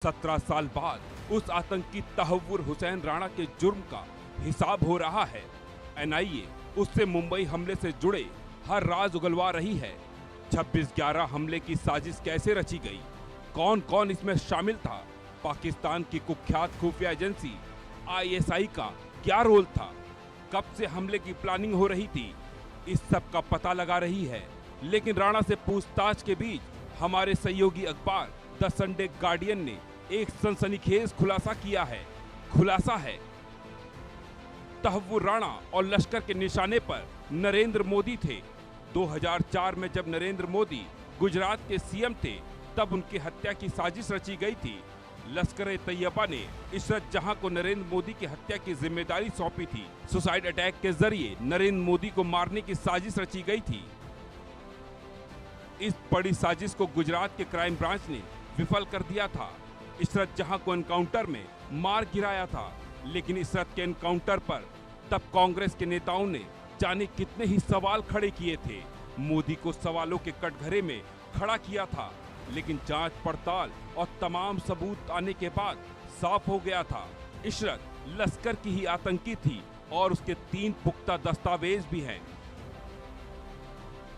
17 साल बाद उस आतंकी तहव्वुर हुसैन राणा के जुर्म का हिसाब हो रहा है। एनआईए उससे मुंबई हमले से जुड़े हर राज उगलवा रही है। 26/11 हमले की साजिश कैसे रची गई, कौन कौन इसमें शामिल था, पाकिस्तान की कुख्यात खुफिया एजेंसी आईएसआई का क्या रोल था, कब से हमले की प्लानिंग हो रही थी, इस सब का पता लगा रही है। लेकिन राणा से पूछताछ के बीच हमारे सहयोगी अखबार द संडे गार्डियन ने एक सनसनीखेज खुलासा किया है। खुलासा है तहव्वुर राणा और लश्कर के निशाने पर नरेंद्र मोदी थे। 2004 में जब नरेंद्र मोदी गुजरात के सीएम थे तब उनकी हत्या की साजिश रची गई थी। लश्कर-ए-तैयबा ने इशरत जहां को नरेंद्र मोदी की हत्या की जिम्मेदारी सौंपी थी। सुसाइड अटैक के जरिए नरेंद्र मोदी को मारने की साजिश रची गई थी। इस बड़ी साजिश को गुजरात के क्राइम ब्रांच ने विफल कर दिया था। इशरत जहां को एनकाउंटर में मार गिराया था, लेकिन इशरत के एनकाउंटर पर तब कांग्रेस के नेताओं ने जाने कितने ही सवाल खड़े किए थे। मोदी को सवालों के कटघरे में खड़ा किया था, लेकिन जांच पड़ताल और तमाम सबूत आने के बाद साफ हो गया था इशरत लश्कर की ही आतंकी थी और उसके 3 पुख्ता दस्तावेज भी हैं।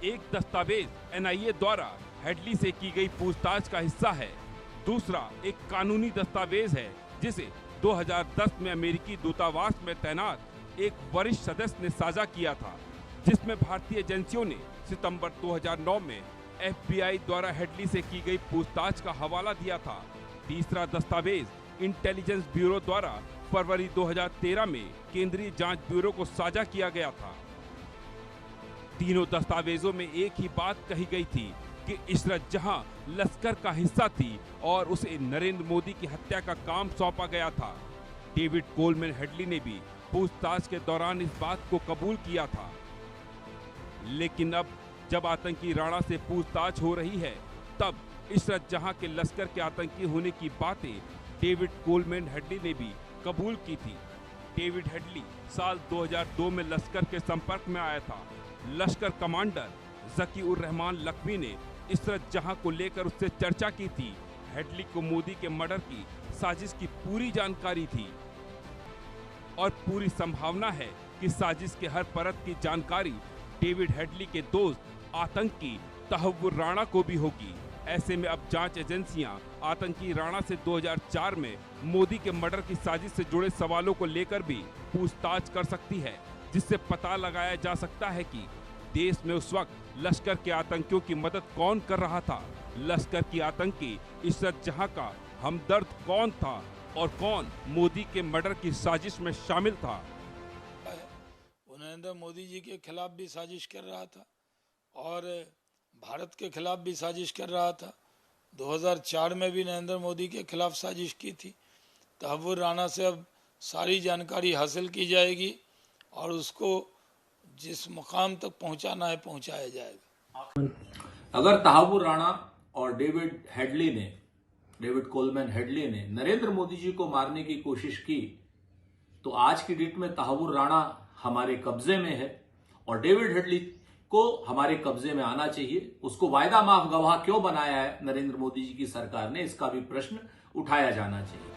एक दस्तावेज एनआईए द्वारा हेडली से की गई पूछताछ का हिस्सा है। दूसरा एक कानूनी दस्तावेज है जिसे 2010 में अमेरिकी दूतावास में तैनात एक वरिष्ठ सदस्य ने साझा किया था, जिसमें भारतीय एजेंसियों ने सितंबर 2009 में एफबीआई द्वारा हेडली से की गई पूछताछ का हवाला दिया था। तीसरा दस्तावेज इंटेलिजेंस ब्यूरो द्वारा फरवरी 2013 में केंद्रीय जांच ब्यूरो को साझा किया गया था। तीनों दस्तावेजों में एक ही बात कही गई थी कि इशरत जहां लश्कर का हिस्सा थी और उसे नरेंद्र मोदी की हत्या का काम सौंपा गया था। डेविड कोलमैन हेडली ने भी पूछताछ के दौरान इस बात को कबूल किया था। लेकिन अब जब आतंकी राणा से पूछताछ हो रही है, तब इशरत जहां के लश्कर के आतंकी होने की बातें डेविड कोलमैन हेडली ने भी कबूल की थी। डेविड हेडली साल 2002 में लश्कर के संपर्क में आया था। लश्कर कमांडर ज़की-उर-रहमान लख्वी ने इशरत जहां को लेकर उससे चर्चा की थी। हेडली को मोदी के मर्डर की साजिश की पूरी जानकारी थी और पूरी संभावना है कि साजिश के हर परत की जानकारी डेविड हेडली के दोस्त आतंकी तहव्वुर राणा को भी होगी। ऐसे में अब जांच एजेंसियां आतंकी राणा से 2004 में मोदी के मर्डर की साजिश से जुड़े सवालों को लेकर भी पूछताछ कर सकती है, जिससे पता लगाया जा सकता है कि देश में उस वक्त लश्कर के आतंकियों की मदद कौन कर रहा था। लश्कर की आतंकी इशरत जहां का हमदर्द कौन था और कौन मोदी के मर्डर की साजिश में शामिल था। वो नरेंद्र मोदी जी के खिलाफ भी साजिश कर रहा था और भारत के खिलाफ भी साजिश कर रहा था। 2004 में भी नरेंद्र मोदी के खिलाफ साजिश की थी। तहव्वुर राणा से अब सारी जानकारी हासिल की जाएगी और उसको जिस मुकाम तक पहुंचाना है पहुंचाया जाएगा। अगर तहव्वुर राणा और डेविड कोलमैन हेडली ने नरेंद्र मोदी जी को मारने की कोशिश की, तो आज की डेट में तहव्वुर राणा हमारे कब्जे में है और डेविड हेडली को हमारे कब्जे में आना चाहिए। उसको वायदा माफ गवाह क्यों बनाया है नरेंद्र मोदी जी की सरकार ने, इसका भी प्रश्न उठाया जाना चाहिए।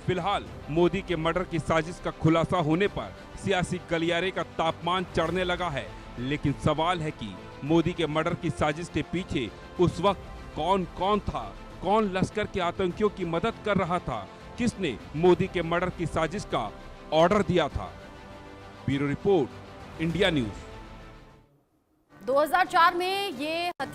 फिलहाल मोदी के मर्डर की साजिश का खुलासा होने पर सियासी गलियारे का तापमान चढ़ने लगा है, लेकिन सवाल है कि मोदी के मर्डर की साजिश के पीछे उस वक्त कौन कौन था, कौन लश्कर के आतंकियों की मदद कर रहा था, किसने मोदी के मर्डर की साजिश का ऑर्डर दिया था। Bureau report, India news. 2004 में ये हत्या